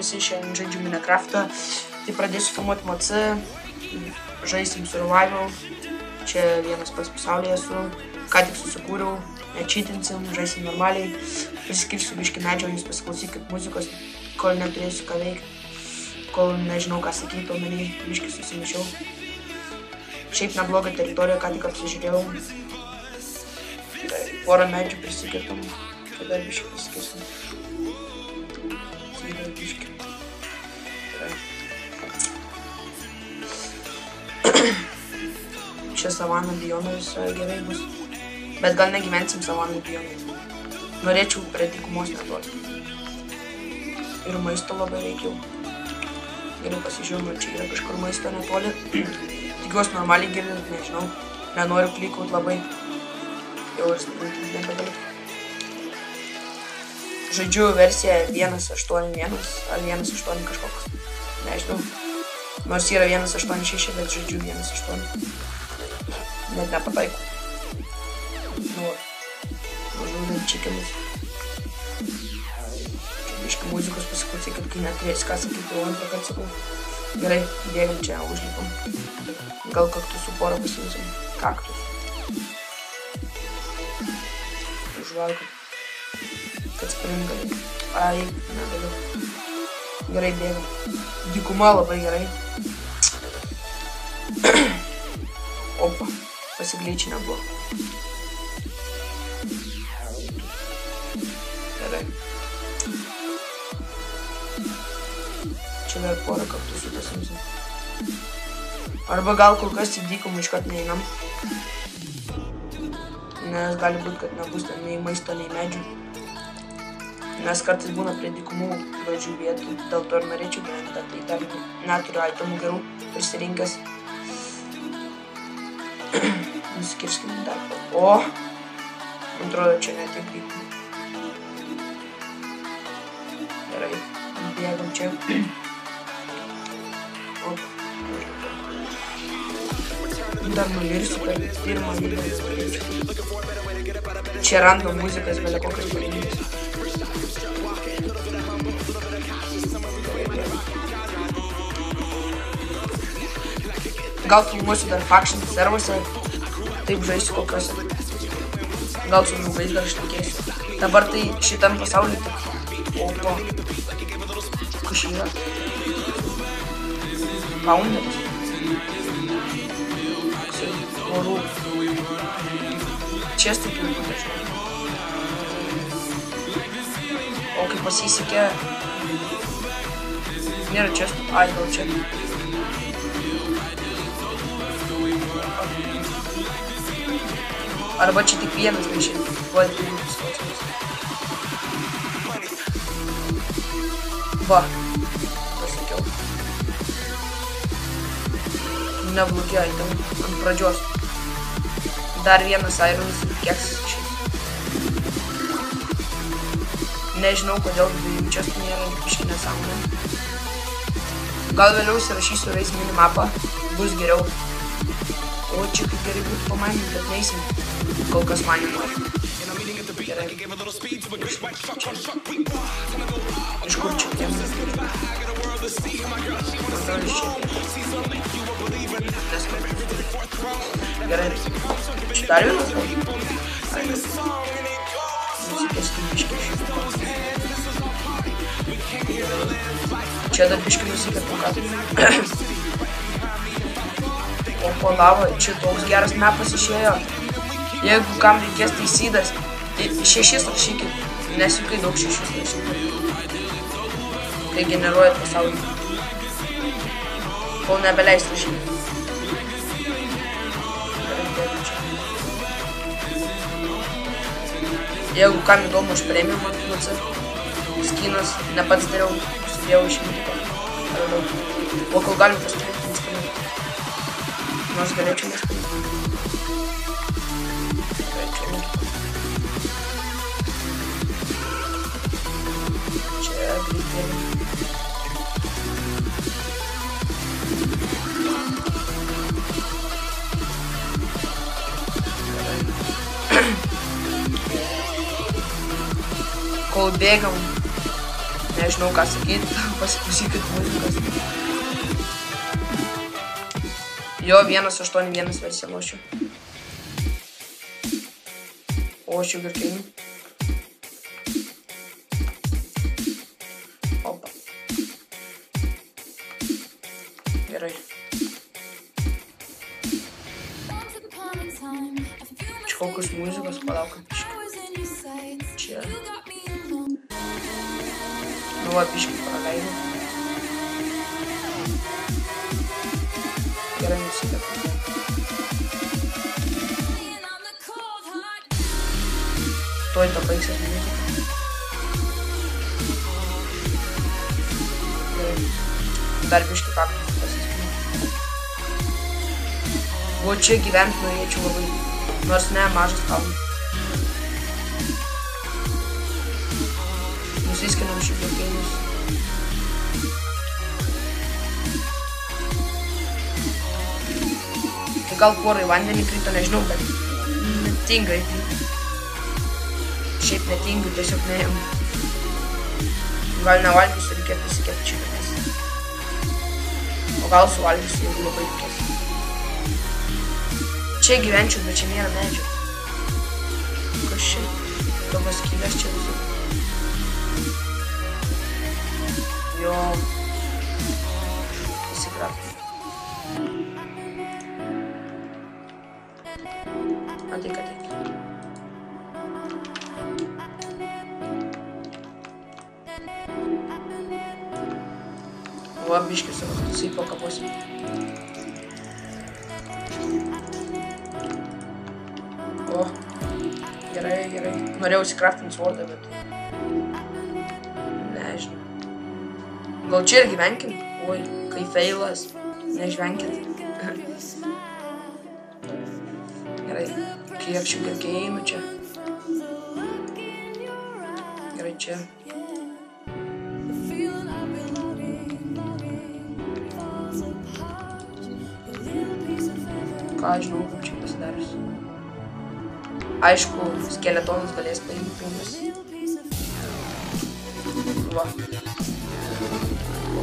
visi šiandien žaidžiu Minecraftą. Tai pradėsiu filmuoti MC, žaisim survival. Čia vienas pats pasaulyje esu, ką tik susikūriau, nečytinsim, žaisim normaliai. Priskirsiu biškį medžio, jūs pasiklausykit muzikos, kol neturėsiu ką veikti, kol nežinau ką sakyti, omeny biškį susimešiau. Šiaip neblogą teritoriją, ką tik apsižiūrėjau. Porą medžių prisikirtam, tada biškį priskirsim. Biškį. Čia savana biono visai gerai bus, bet gal negyvensim savanų bioną. Norėčiau prie dykumos netoli. Ir maisto labai reikiau. Geriau pasižiūrėjau, čia yra kažkur maisto netoli. Tikiuosi normaliai girdint, nežinau. Nenoriu klikaut labai. Jau ir sprintinti nebegaliu. Žaidžiu versiją 1.8.1 ar 1.8 kažkoks. Nežinau. Nors yra 1.8.6, bet žaidžiu 1.8. Net nepataikau. Nu, žaudžiu čikinus. Čia biškį muzikos pasiklausykit, kai neturėsi ką sakyti, jau antrą kartą sakau. Gerai, bėgam čia, užlipam. Gal kaktusų porą pasiimsim. Kaktus. Užvalkit. Kad springa. Ai, negaliu. Gerai, bėgam. Dykuma labai gerai. Opa, pasiglyčinę buvo. Gerai. Čia dar porą kaktusų pasimsim. Arba gal kol kas į dykumą iškart neįnam. Nes gali būt, kad nebus ten nei maisto, nei medžių. Nes kartais būna prie dykumų gražių vietų, dėl to ir norėčiau gyventi, tai dar neturiu itemų gerų prisirinkęs. Nusikirskim dar. O! Man atrodo, čia netiek vykų. Gerai, bėgam čia. Opa. Dar numirsiu per pirmą video. Čia random muzikas, belia kokias pagrindinės. Gal filmuosiu dar faction servuose, taip žaisiu kokiuose. Gal su draugais dar šnekėsiu. Dabar tai šitam pasauliu tik. Opa. Kas yra? Founderis. Orų. Čestai turi būti, žinau. O kai pasisekė. Nėra čestų. Ai, gal čia. Arba čia tik vienas nešėt. Tuo dviejus klausimus. Va. Pasakiau. Neblogi item ant pradžios. Dar vienas ironas ir keksas išės. Nežinau, kodėl dviejų čestų nėra biškį nesąmonė. Gal vėliau įsirašysiu Race minimapą, bus geriau. O čia kaip gerai būtų pamaininti, bet neįsim. Kol kas man nenori. Gerai. Iš kur čia tiem? Gerai. Čia dar vienas? Nusikėskim biškį. Čia dar biškį nusikėskim ką. O po lava, čia toks geras mapas išėjo. Jeigu kam reikės taisydas, 6 rašykit, nes juk kai daug 6 rašykit. Kai generuojat pasaulį. Kol nebeleis rašykit. Jeigu kam įdomu, aš premium matnuose. Skinas, ne pats dariau, užsidėjau iš minutą. O kol galim pasitikėti, neskrinti. Nors galėčiau neskrinti. Čia greitai. Kol bėgam, nežinau ką sakyti, pasiklausykit muzikos. Jo, 1.8.1 versiją lošiu. O, Sugarcane. Opa. Gerai. Čia kokios muzikos, palauk, biškį. Čia. Nu, va, biškį praleidau. Gerai, nusikėpau. Tuoj to baigsis muzika. Gerai. Dar biškį papilį pasispinti. O čia gyventi norėčiau labai. Nors ne, mažas kalnas. Nusiskinam Sugarcane'us. Tai gal porą į vandenį krito, nežinau, bet netingai. Šiaip netingiu, tiesiog neėjom. Gal nevalgysiu, reikėtų įsikėpti čipinės. O gal suvalgysiu, jeigu labai reikės. Čia gyvenčiau, bet čia nėra medžio. Kas čia? Tokios skylės čia visur. Jo. Įsikrapti. Ateik, ateik. Va, biškis savo štai pakabuosim. O, gerai, gerai. Norėjau įsikraftinti svordą, bet... Nežinau. Gal čia ir gyvenkim? Oi, kai feilas. Nežvenkit. Gerai. Kiek Sugarcane'ų čia. Gerai, čia. Ką žinau, kaip čia pasidarius. Aišku, skeletonas galės paimti pinigus. Va.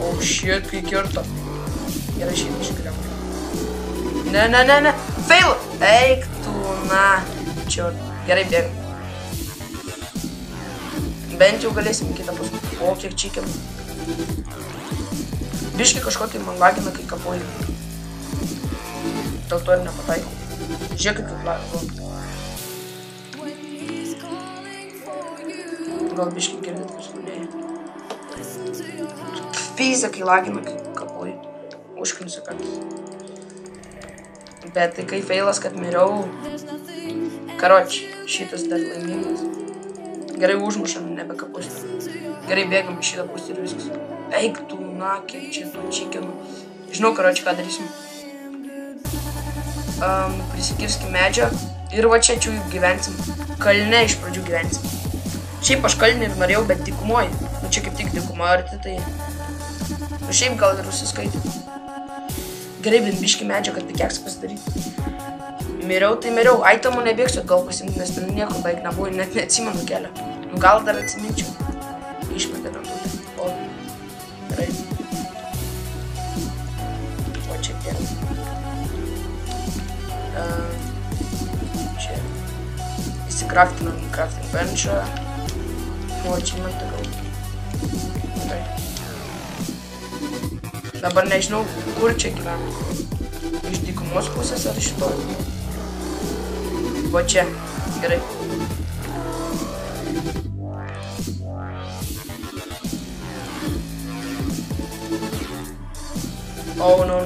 Oh shit, kai kirto. Gerai, šiaip iškriau. Ne. Fail! Eik tu, na. Čia, gerai, bėgam. Bent jau galėsim kitą paskui. O, kiek čikinų. Biškai kažko tai man lagina, kai kapoju. Dėl to ir nepataikau. Žiūrėkit, kaip lagina. Gal biškai girdit, kaip skudėjai. Pizza, kai lagina, kai kapoju. Užkniusiu, kad... Bet tai kai feilas, kad miriau... Karoč, šitas dar laimingas. Gerai užmušam, nebekapusti. Gerai bėgam iš šitą pustį ir viskas. Eik tu, na, kiek čia tų čikinų. Žinau, karoč, ką darysim. Prisikirskim medžio ir va čia gyvensim. Kalne iš pradžių gyvensim. Šiaip aš kalnį ir norėjau, bet dykumoji. Nu čia kaip tik dykumoji arti, tai... Nu šiaip gal ir užsiskaityti. Gerai, bent biškį medžio, kad pikeksą pasidaryti. Miriau, tai miriau. Ai, tamo nebėgsiu atgal pasimti, nes ten nieko beveik nebuvo, net neatsimenu kelio. Nu gal dar atsiminčiau. Išmetė rantutę. O, gerai. O čia gerai. Čia įsikraftinam crafting benchą. O, achievement gal. Gerai. Dabar nežinau, kur čia gyvena. Iš dykumos pusės ar iš to? Va čia. Gerai. O, no.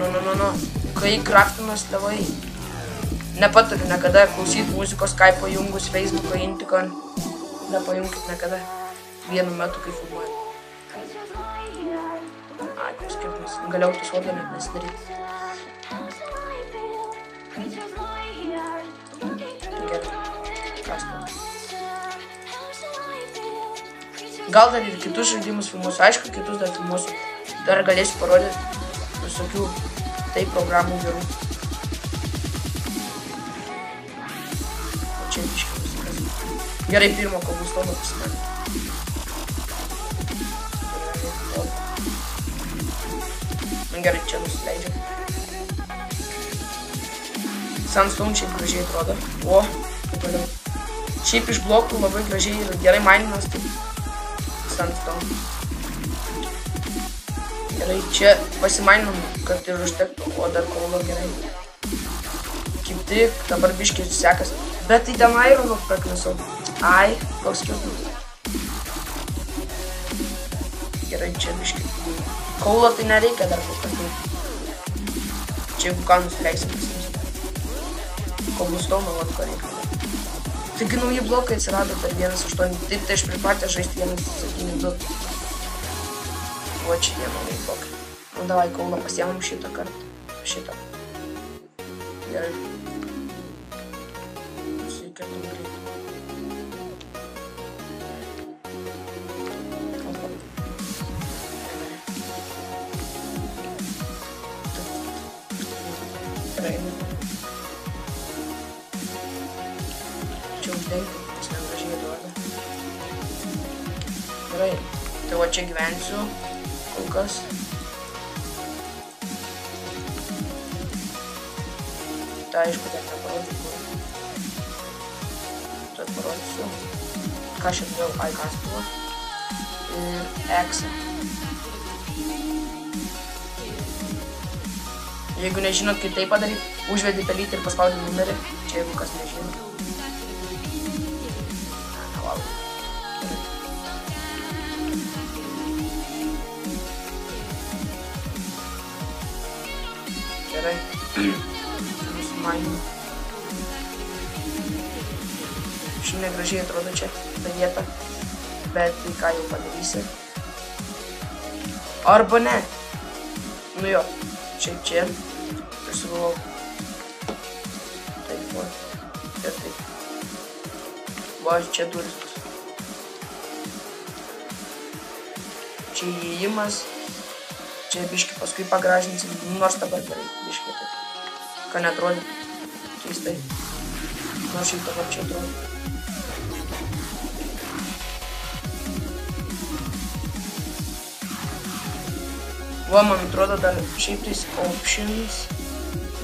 Kai craftinas tėvai. Nepatariu niekada klausyti muzikos, kai pajungus Facebooką, Intiką. Nepajungkit niekada. Vienu metu, kai filmuoju. Ai, koks skirtumas. Galiau tas vardą net nesidaryti. Gerai. Kas to? Gal dar ir kitus žaidimus filmuosiu. Aišku, kitus dar filmuosiu. Dar galėsiu parodyti visokių tai programų gerų. Čia biškai nusikas. Gerai, pirmo kobustono pasidarė. Nu gerai, čia nusileidžia. Sandstone šiaip gražiai atrodo. O, toliau. Šiaip iš blokų labai gražiai ir gerai maininas, tai Sandstone. Gerai, čia pasimaininam, kad ir užtektų, o dar kaulo gerai. Kaip tik, dabar biškiai sekas. Bet tai ten Ironų praknisau. Ai, koks skirtumas. Gerai, čia biškiai. Kaulo tai nereikia dar kol kas. Čia jeigu ką nusileisim pasims. Cobblestone vat ko reikia. Taigi nauji blokai atsirado per 1.8. Taip, tai aš pripratęs žaisti 1.7.2. O čia tie nauji blokai. Nu davai kaulą pasiemam šitą kartą. Šitą. Gerai. Nusikėtum greit. Gerai. Čia uždengti, nes negražiai duoda. Gerai. Tai va čia gyvensiu. Kol kas. Tai aišku, dar neparodžiu kur. Tai parodysiu. Ką šią turėjau? Ai, kas buvo. Ir Exa. Jeigu nežinot, kaip tai padaryti, užvedi pelytį ir paspaudi numerį. Čia jeigu kas nežino. Gerai. Nusimaininu. Šiaip negražiai atrodo čia ta vieta, bet tai ką jau padarysi. Arba ne. Nu jo, šiaip čia. Prisigalvau. Taip, va. Ir taip. Va, čia duris. Čia įėjimas. Čia biškį paskui pagražinsim, nors dabar gerai, biškį taip. Ką neatrodytų. Keistai. Nors šiaip dabar čia atrodytų. Va, man atrodo dar šiaip tais options,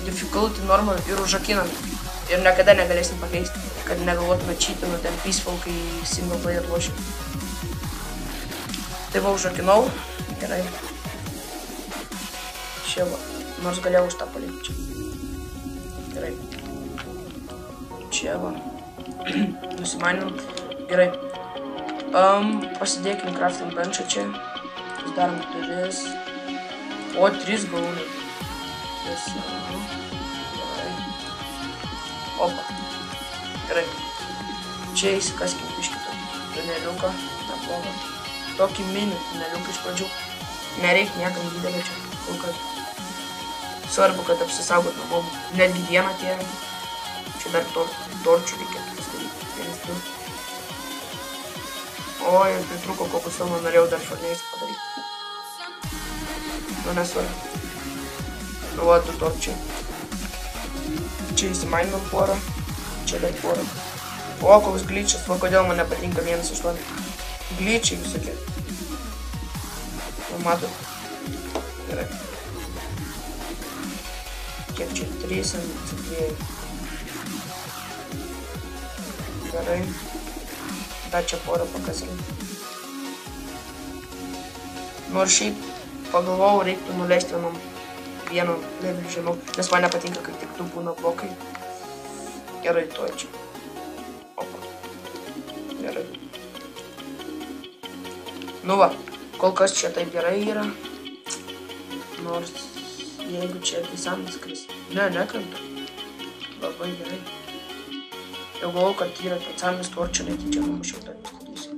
difficulty, normal ir užrakinam. Ir niekada negalėsim pakeisti, kad negalvotume cheatinu ten peaceful, kai single player lošim. Tai va, užrakinau. Gerai. Čia va, nors galėjau už tą palikti čia. Gerai. Čia va. Nusimaninam. Gerai. Pasidėkim crafting benchą čia. Darom duris. O, 3 galūnai. Gerai. Opa. Gerai. Čia įsikaskim biškį tokį tuneliuką. Neblogą. Tokį mini tuneliuką iš pradžių. Nereik niekam didelio čia. Kol kad. Svarbu, kad apsisaugot nuo mobų. Netgi dieną tie. Čia dar torčių reikėtų pasidaryti. Vienas, du. O, ir pritruko cobblestone, norėjau dar šorniais padaryti. Nu, nesvarbu. Nu, va, 2 torčiai. Čia įsimaininam porą. Čia dar porą. O, koks glitchas. Va, kodėl man nepatinka 1.8. Glitchiai visokie. Nu, matot. Gerai. Kiek čia? 3 ant 2. Gerai. Dar čia porą pakasim. Nors šiaip pagalvojau, reiktų nuleisti vienu levelį žemiau, nes man nepatinka, kai tik 2 būna blokai. Gerai, tuoj čia. Opa. Gerai. Nu va, kol kas čia taip gerai yra. Nors jeigu čia tisamas kris. Ne, nekrenta. Labai gerai. Jau galvoju, kad yra specialinis torčių netyčia numušiau tą statysiu.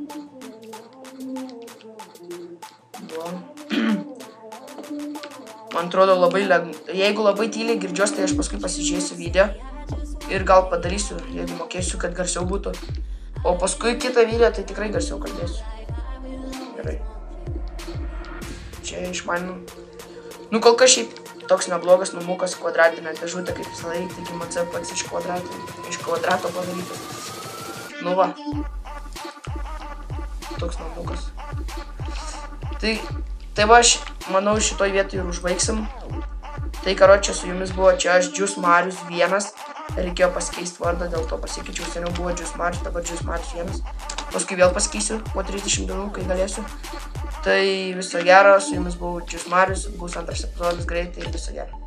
Man atrodo labai jeigu labai tyliai girdžiuos, tai aš paskui pasižiūrėsiu video ir gal padarysiu, jeigu mokėsiu, kad garsiau būtų. O paskui kitą video tai tikrai garsiau kalbėsiu. Gerai. Čia išmaninam. Nu kol kas šiaip toks neblogas namukas, kvadratinė dėžutė, kaip visą laiką, taigi MC pats iš kvadrato padarytas. Nu va. Toks namukas. Tai va, manau, šitoj vietoj ir užbaigsim. Tai karočią su jumis buvo čia aš, Džius Marius 1. Reikėjo pasikeisti vardą, dėl to pasikeičiau. Seniau buvo Džius Marius, dabar Džius Marius 1. Paskui vėl pasikeisiu po 30 dienų, kai galėsiu. Tai viso gero, su jumis buvau Džius Marius, bus antras epizodas greitai ir viso gero.